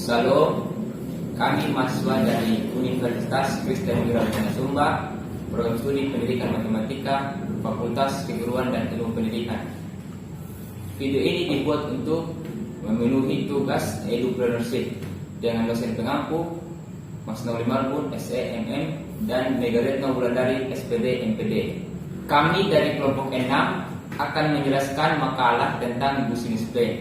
Salam, kami mahasiswa dari Universitas Kristen Wirabjana Sumba, Program Studi Pendidikan Matematika, Fakultas Keguruan dan Ilmu Pendidikan. Video ini dibuat untuk memenuhi tugas Edupreneurship dengan dosen pengampu Mas Nauli Marbun, SEMM, dan Megaretno Wulandari, SPD, MPD. Kami dari kelompok 6 akan menjelaskan makalah tentang business plan.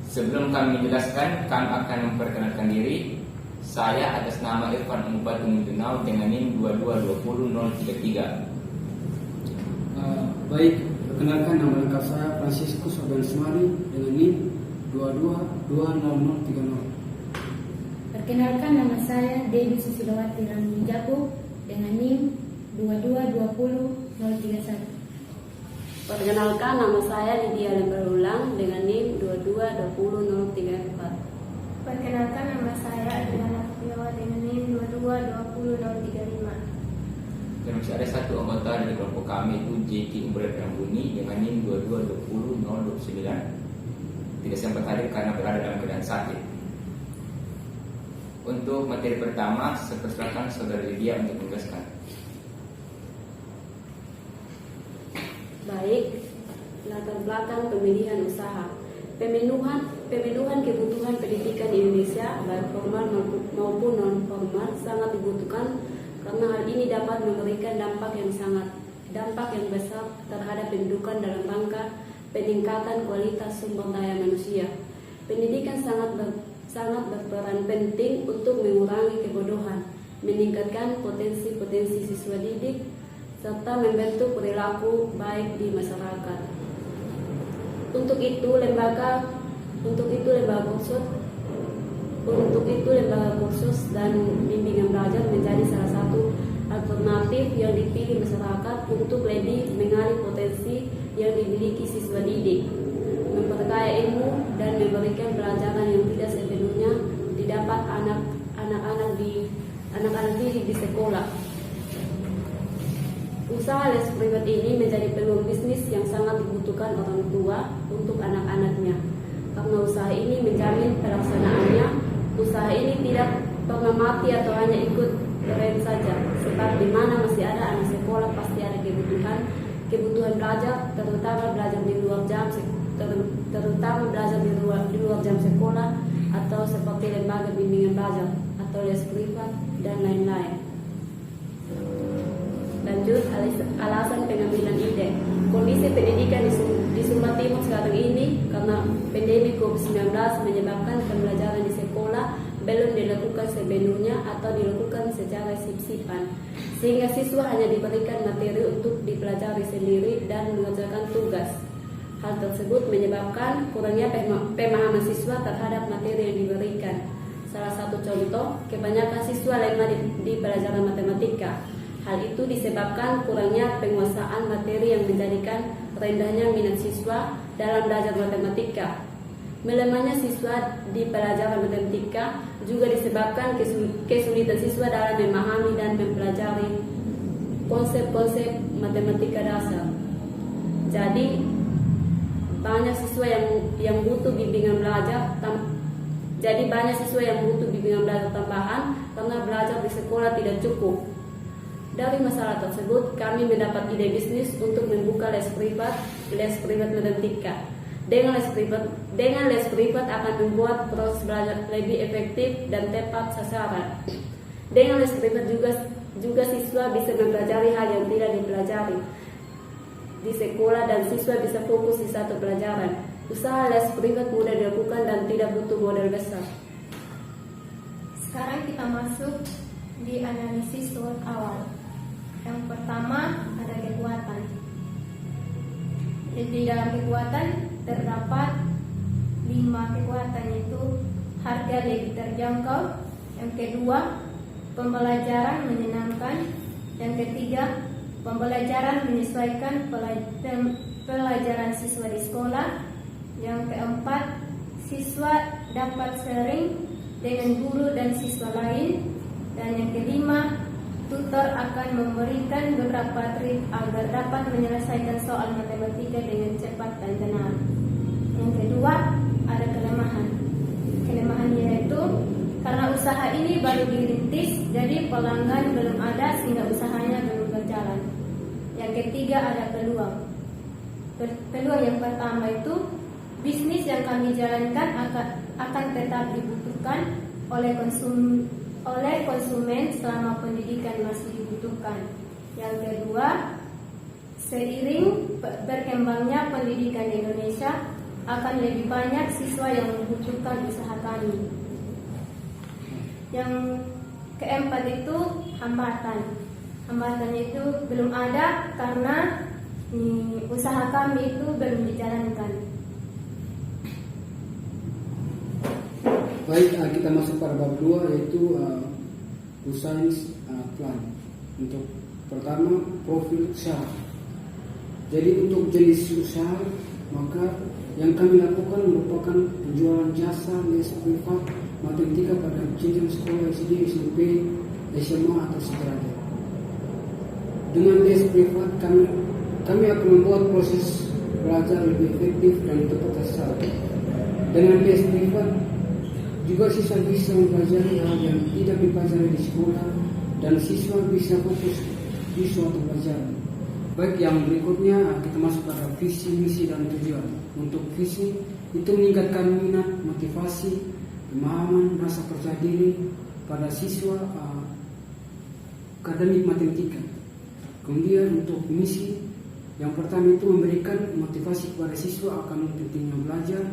Sebelum kami menjelaskan, kami akan memperkenalkan diri. Saya atas nama Irfan Bupati Mindanao dengan NIM 2220033. Baik, perkenalkan nama lengkap saya Franciscus Organismari dengan NIM 2220030. Perkenalkan nama saya Dewi Susilowati Rani Jabu dengan NIM 2220031. Perkenalkan nama saya Lydia Lemberulang dengan NIM 2220034. Perkenalkan nama saya Adriana Setiawa dengan NIM 2220035. Dan masih ada satu anggota dari kelompok kami itu JT Umbrel Rambuni dengan NIM 2220029. Tidak sempat hadir karena berada dalam keadaan sakit. Untuk materi pertama, saya persilakan Saudara Lydia untuk menjelaskan. Baik, latar belakang pemilihan usaha. Pemenuhan kebutuhan pendidikan di Indonesia, baik formal maupun non-formal, sangat dibutuhkan karena hal ini dapat memberikan dampak yang besar terhadap pendidikan dalam rangka peningkatan kualitas sumber daya manusia. Pendidikan sangat berperan penting untuk mengurangi kebodohan, meningkatkan potensi siswa didik, serta membentuk perilaku baik di masyarakat. Untuk itu lembaga kursus dan bimbingan belajar menjadi salah satu alternatif yang dipilih masyarakat untuk lebih mengali potensi yang dimiliki siswa didik, memperkaya ilmu dan memberikan pelajaran yang tidak sepenuhnya didapat anak-anak didik di sekolah. Usaha les privat ini menjadi peluang bisnis yang sangat dibutuhkan orang tua untuk anak-anaknya. Karena usaha ini menjamin pelaksanaannya, usaha ini tidak pernah mati atau hanya ikut tren saja. Sebab di mana masih ada anak sekolah pasti ada kebutuhan belajar, terutama belajar di luar jam sekolah atau seperti lembaga bimbingan belajar atau les privat dan lain-lain. Lanjut, alasan pengambilan ide. Kondisi pendidikan di Sumba Timur sekarang ini karena pandemi COVID-19 menyebabkan pembelajaran di sekolah belum dilakukan sepenuhnya atau dilakukan secara sip-sipan, sehingga siswa hanya diberikan materi untuk dipelajari sendiri dan mengerjakan tugas. Hal tersebut menyebabkan kurangnya pemahaman siswa terhadap materi yang diberikan. Salah satu contoh, kebanyakan siswa lemah di pelajaran matematika. Hal itu disebabkan kurangnya penguasaan materi yang menjadikan rendahnya minat siswa dalam belajar matematika. Melemahnya siswa di pelajaran matematika juga disebabkan kesulitan siswa dalam memahami dan mempelajari konsep-konsep matematika dasar. Jadi banyak siswa yang butuh bimbingan belajar tambahan karena belajar di sekolah tidak cukup. Dari masalah tersebut, kami mendapat ide bisnis untuk membuka les privat matematika. Dengan les privat akan membuat proses belajar lebih efektif dan tepat sasaran. Dengan les privat juga siswa bisa mempelajari hal yang tidak dipelajari di sekolah dan siswa bisa fokus di satu pelajaran. Usaha les privat mudah dilakukan dan tidak butuh modal besar. Sekarang kita masuk di analisis SWOT awal. Yang pertama ada kekuatan. Di dalam kekuatan terdapat 5 kekuatan, yaitu harga lebih terjangkau. Yang kedua, pembelajaran menyenangkan. Yang ketiga, pembelajaran menyesuaikan pelajaran siswa di sekolah. Yang keempat, siswa dapat sering dengan guru dan siswa lain. Dan yang kelima, tutor akan memberikan beberapa trik agar dapat menyelesaikan soal matematika dengan cepat dan tenang. Yang kedua, ada kelemahan. Kelemahan yaitu usaha ini baru dirintis, jadi pelanggan belum ada sehingga usahanya belum berjalan. Yang ketiga ada peluang. Peluang yang pertama itu bisnis yang kami jalankan akan tetap dibutuhkan oleh konsumen selama pendidikan masih dibutuhkan. Yang kedua, seiring berkembangnya pendidikan di Indonesia, akan lebih banyak siswa yang membutuhkan usaha kami. Yang keempat itu hambatan. Hambatannya itu belum ada karena usaha kami itu belum dijalankan. Baik, kita masuk pada bab 2 yaitu usage plan. Untuk pertama, profil usaha. Jadi untuk jenis usaha, maka yang kami lakukan merupakan penjualan jasa les privat matematika pada jenjang sekolah SD, SMP, SMA atau sederajat. Dengan les privat kami akan membuat proses belajar lebih efektif dan tepat sasaran. Dengan les privat juga siswa bisa mempelajari hal yang tidak dipelajari di sekolah dan siswa bisa fokus di suatu pelajaran. Baik, yang berikutnya kita masuk pada visi, misi, dan tujuan. Untuk visi itu meningkatkan minat, motivasi, pemahaman, rasa percaya diri pada siswa akademik matematika. Kemudian untuk misi, yang pertama itu memberikan motivasi kepada siswa akan pentingnya belajar.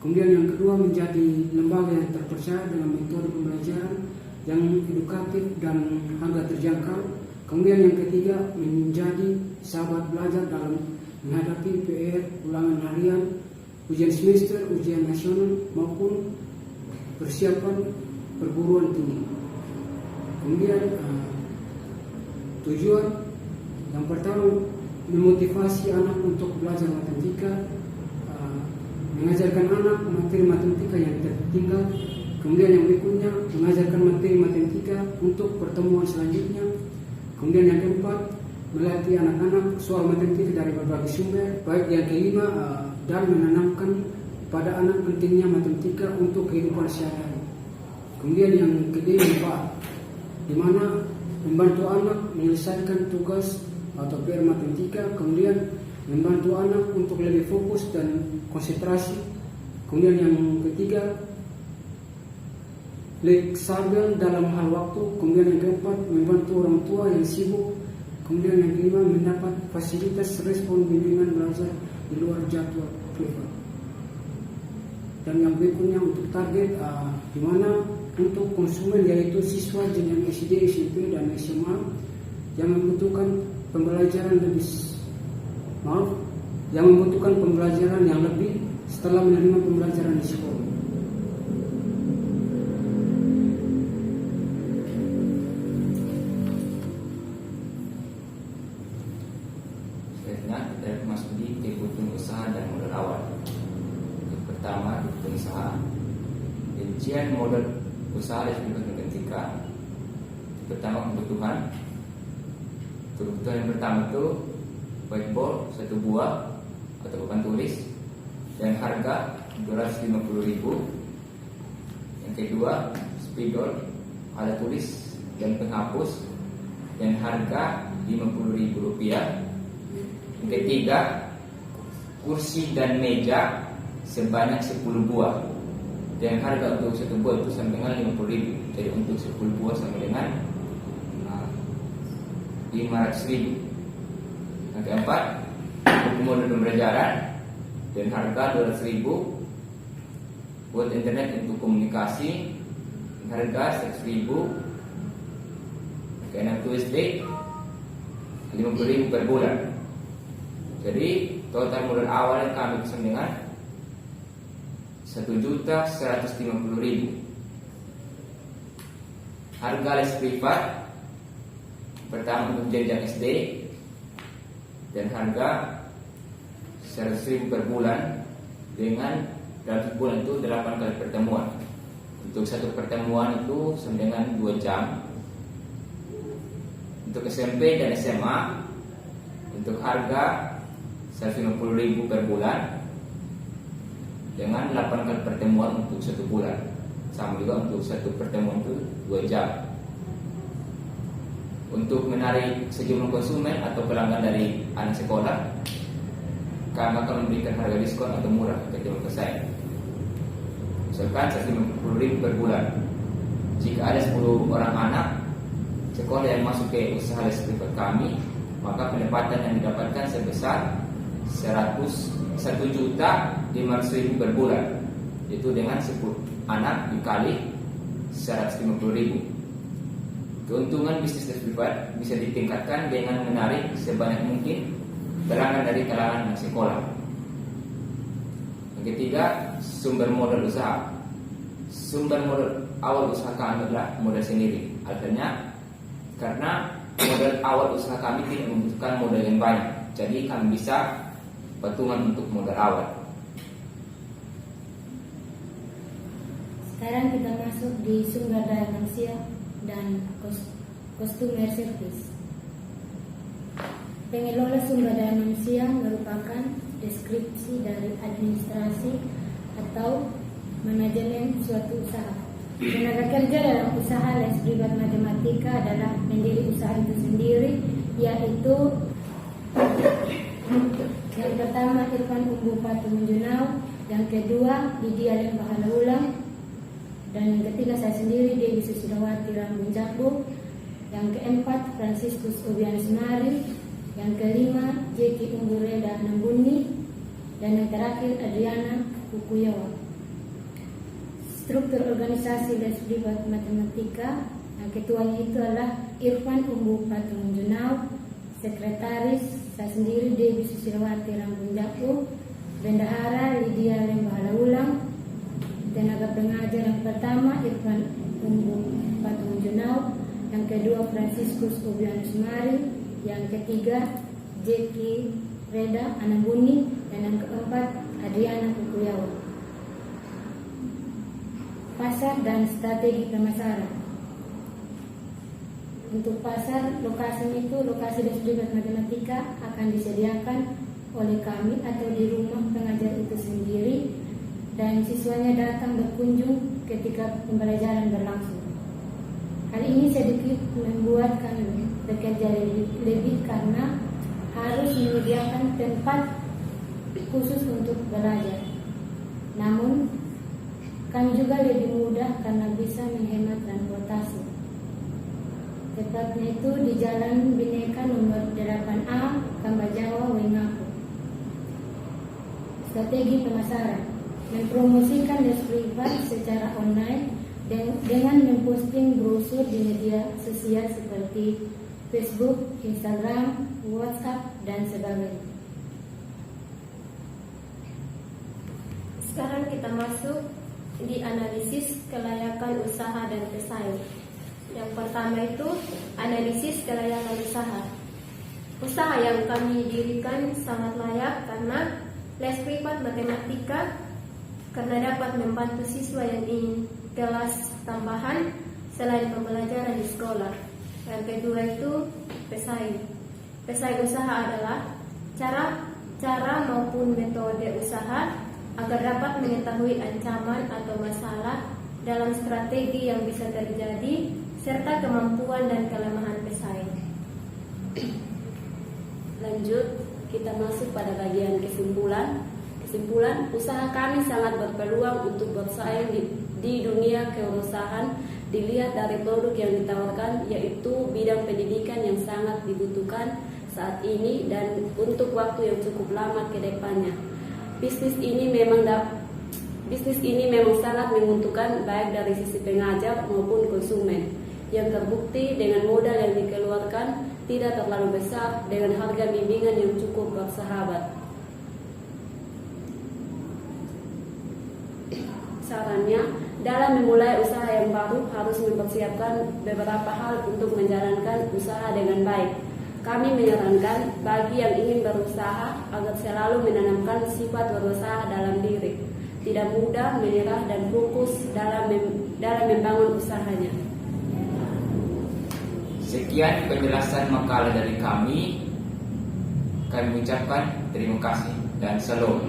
Kemudian yang kedua, menjadi lembaga yang terpercaya dengan metode pembelajaran yang edukatif dan harga terjangkau. Kemudian yang ketiga, menjadi sahabat belajar dalam menghadapi PR, ulangan harian, ujian semester, ujian nasional maupun persiapan perguruan tinggi. Kemudian tujuan yang pertama, memotivasi anak untuk belajar matematika, mengajarkan anak materi matematika yang tertinggal. Kemudian yang berikutnya, mengajarkan materi matematika untuk pertemuan selanjutnya. Kemudian yang keempat, melatih anak-anak soal matematika dari berbagai sumber. Baik, yang kelima, dan menanamkan pada anak pentingnya matematika untuk kehidupan sehari-hari. Kemudian yang keempat, di mana membantu anak menyelesaikan tugas atau PR matematika. Kemudian membantu anak untuk lebih fokus dan konsentrasi. Kemudian yang ketiga, fleksibel dalam hal waktu. Kemudian yang keempat, membantu orang tua yang sibuk. Kemudian yang kelima, mendapat fasilitas respon bimbingan belajar di luar jadwal privat. Dan yang berikutnya untuk target, di mana untuk konsumen yaitu siswa jenjang SD, SMP, dan SMA yang membutuhkan pembelajaran yang lebih setelah menerima pembelajaran di sekolah. Selanjutnya kita masuk di kebutuhan usaha dan modal awal. Yang pertama, kebutuhan usaha. Rincian modal usaha dan matematika. Pertama, kebutuhan yang pertama itu whiteboard 1 buah atau papan tulis dan harga 250.000. Yang kedua, spidol alat tulis dan penghapus dan harga Rp50.000. Yang ketiga, kursi dan meja sebanyak 10 buah dan harga untuk 1 buah itu sampai dengan Rp50.000. Jadi untuk 10 buah sampai dengan Rp500.000. Yang keempat, buku modul pembelajaran dan harga Rp200.000. Buat internet untuk komunikasi harga Rp100.000. Keenam, tulis Rp50.000 per bulan. Jadi total modal awal yang kami pesan dengan Rp1.150.000. Harga les privat pertama untuk jenjang SD dan harga Rp100.000 per bulan dengan dalam bulan itu 8 kali pertemuan. Untuk satu pertemuan itu sama dengan 2 jam. Untuk SMP dan SMA untuk harga Rp150.000 per bulan dengan 8 kali pertemuan untuk 1 bulan. sama juga untuk satu pertemuan itu 2 jam. Untuk menarik sejumlah konsumen atau pelanggan dari anak sekolah, kami akan memberikan harga diskon atau murah ketimbang pesaing. Misalkan 150.000 per bulan. Jika ada 10 orang anak sekolah yang masuk ke usaha les privat kami, maka pendapatan yang didapatkan sebesar 1.500.000 per bulan, yaitu dengan 10 anak dikali 150.000. Keuntungan bisnis les privat bisa ditingkatkan dengan menarik sebanyak mungkin pelanggan dari kalangan anak sekolah. Yang ketiga, sumber modal usaha. Sumber modal awal usaha kami adalah modal sendiri. Alasannya karena modal awal usaha kami tidak membutuhkan modal yang banyak, jadi kami bisa patungan untuk modal awal. Sekarang kita masuk di sumber daya manusia dan customer service. Pengelola sumber daya manusia merupakan deskripsi dari administrasi atau manajemen suatu usaha. Tenaga kerja dalam usaha les privat matematika adalah pendiri usaha itu sendiri, yaitu yang pertama Irfan Umbu Patu Menjunau, yang kedua Lydia Lem Bahala Ulang, dan yang ketiga saya sendiri Dewi Susilawati Rambun Jabu, yang keempat Franciscus Obianus Mari, yang kelima Jeki Umbu Reda Nambuni, dan yang terakhir Adriana Kukuyawa. Struktur organisasi les privat matematika, yang ketuanya itu adalah Irfan Umbu Patu Menjunau, sekretaris saya sendiri Dewi Susilawati Rambun Jabu, bendahara Lydia Lem Bahala Ulang, tenaga pengajar yang pertama Irfan Umbu Patu Menjunau, yang kedua Franciscus Obianus Mari, yang ketiga Jeki Reda Anambuni, dan yang keempat Adriana Kukuyawa. Pasar dan strategi pemasaran. Untuk pasar, lokasinya itu lokasi les privat matematika akan disediakan oleh kami atau di rumah pengajar itu sendiri, dan siswanya datang berkunjung ketika pembelajaran berlangsung. Hal ini sedikit membuat kami bekerja lebih karena harus menyediakan tempat khusus untuk belajar. Namun kami juga lebih mudah karena bisa menghemat transportasi. Tepatnya itu di Jalan Bhinneka nomor 8A, Kambajawa, Wengapu. Strategi pemasaran: mempromosikan les privat secara online dengan memposting brosur di media sosial seperti Facebook, Instagram, WhatsApp, dan sebagainya. Sekarang kita masuk di analisis kelayakan usaha dan pesaing. Yang pertama itu analisis kelayakan usaha. Usaha yang kami dirikan sangat layak karena les privat matematika, karena dapat membantu siswa yang ingin kelas tambahan selain pembelajaran di sekolah. Yang kedua itu pesaing. Pesaing usaha adalah cara maupun metode usaha agar dapat mengetahui ancaman atau masalah dalam strategi yang bisa terjadi serta kemampuan dan kelemahan pesaing. Lanjut, kita masuk pada bagian kesimpulan. Usaha kami sangat berpeluang untuk bersaing di dunia kewirausahaan dilihat dari produk yang ditawarkan, yaitu bidang pendidikan yang sangat dibutuhkan saat ini dan untuk waktu yang cukup lama ke depannya. Bisnis ini memang sangat menguntungkan baik dari sisi pengajar maupun konsumen, yang terbukti dengan modal yang dikeluarkan tidak terlalu besar dengan harga bimbingan yang cukup bersahabat. Sarannya, dalam memulai usaha yang baru harus mempersiapkan beberapa hal untuk menjalankan usaha dengan baik. Kami menyarankan bagi yang ingin berusaha agar selalu menanamkan sifat berusaha dalam diri, tidak mudah menyerah dan fokus dalam membangun usahanya. Sekian penjelasan makalah dari kami. Kami ucapkan terima kasih dan salam.